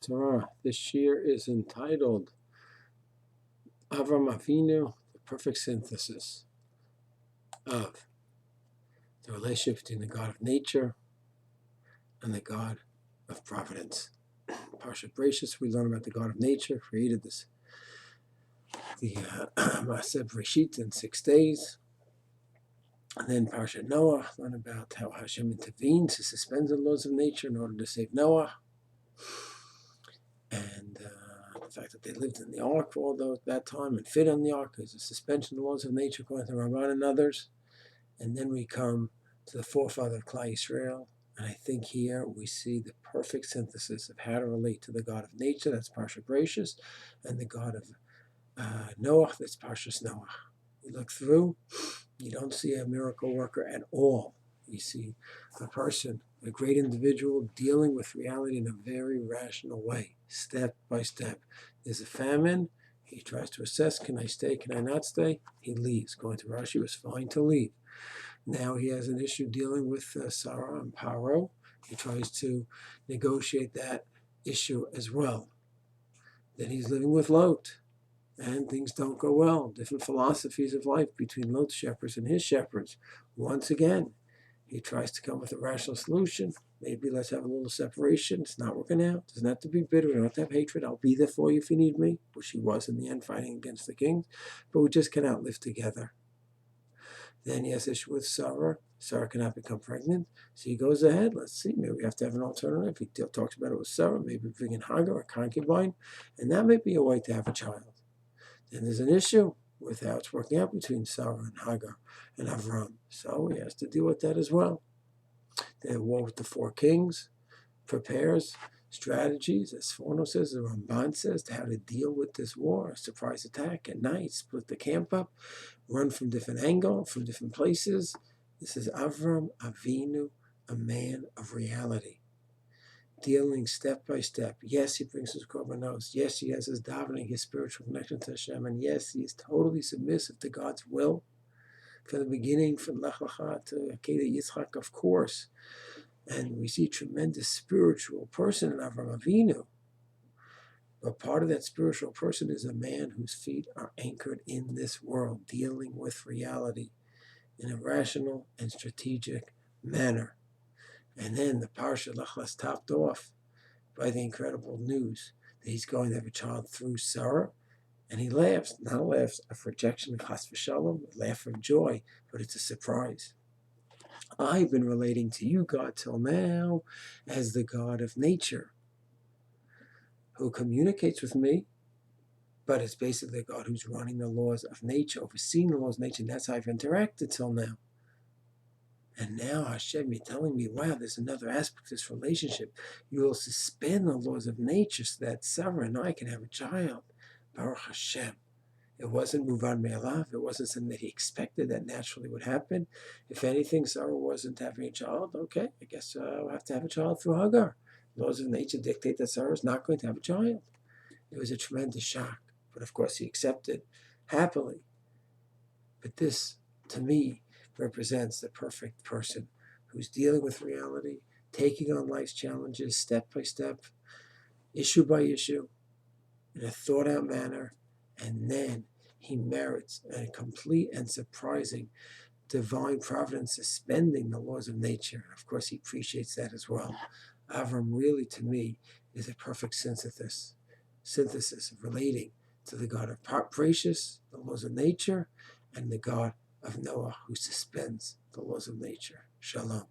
Torah. This year is entitled Avram Avinu, the perfect synthesis of the relationship between the God of nature and the God of Providence. Parshat Bereshis, we learn about the God of nature, created the Maaseh Bereshit in 6 days. And then Parshat Noah, learn about how Hashem intervenes to suspend the laws of nature in order to save Noah. And the fact that they lived in the ark for all that time and fit on the ark is a suspension of the laws of nature according to Ramban and others. And then we come to the forefather of Klal Yisrael. And I think here we see the perfect synthesis of how to relate to the God of nature, that's Parshat Bereshis, and the God of Noah, that's Parshat Noah. You look through, you don't see a miracle worker at all. You see a person, a great individual, dealing with reality in a very rational way, step by step. There's a famine. He tries to assess, can I stay, can I not stay? He leaves. Going to Rashi, it was fine to leave. Now he has an issue dealing with Sarah and Paro. He tries to negotiate that issue as well. Then he's living with Lot, and things don't go well. Different philosophies of life between Lot's shepherds and his shepherds. Once again, he tries to come with a rational solution. Maybe let's have a little separation. It's not working out. Doesn't have to be bitter. We don't have to have hatred. I'll be there for you if you need me, which he was in the end, fighting against the kings. But we just cannot live together. Then he has issue with Sarah. Sarah cannot become pregnant. So he goes ahead. Let's see. Maybe we have to have an alternative. He talks about it with Sarah. Maybe bring in Hagar, a concubine. And that may be a way to have a child. Then there's an issue with how it's working out between Sarah and Hagar and Avram. So he has to deal with that as well. The war with the 4 kings prepares strategies, as Forno says, the Ramban says, to how to deal with this war. A surprise attack at night, split the camp up, run from different angles, from different places. This is Avram Avinu, a man of reality, dealing step by step. Yes, he brings his korbanos. Yes, he has his davening, his spiritual connection to Hashem. And yes, he is totally submissive to God's will. From the beginning, from Lech Lecha to Akedah Yitzchak, of course. And we see a tremendous spiritual person in Avram Avinu. But part of that spiritual person is a man whose feet are anchored in this world, dealing with reality in a rational and strategic manner. And then the Parsha Lech Lecha topped off by the incredible news that he's going to have a child through Sarah. And he laughs, not a laugh of rejection of Chas v'Shalom, a laugh of joy, but it's a surprise. I've been relating to you, God, till now as the God of nature, who communicates with me, but it's basically a God who's running the laws of nature, overseeing the laws of nature, and that's how I've interacted till now. And now, Hashem, you're telling me, wow, there's another aspect of this relationship. You will suspend the laws of nature so that Sarah and I can have a child. Baruch Hashem. It wasn't Muvan Me'alav. It wasn't something that he expected that naturally would happen. If anything, Sarah wasn't having a child. Okay, I guess we'll have to have a child through Hagar. Laws of nature dictate that Sarah is not going to have a child. It was a tremendous shock. But of course, he accepted happily. But this, to me, represents the perfect person who's dealing with reality, taking on life's challenges step by step, issue by issue, in a thought-out manner, and then he merits a complete and surprising divine providence suspending the laws of nature. Of course, he appreciates that as well. Avram really, to me, is a perfect synthesis of relating to the God of Bereshis, the laws of nature, and the God of Noah, who suspends the laws of nature. Shalom.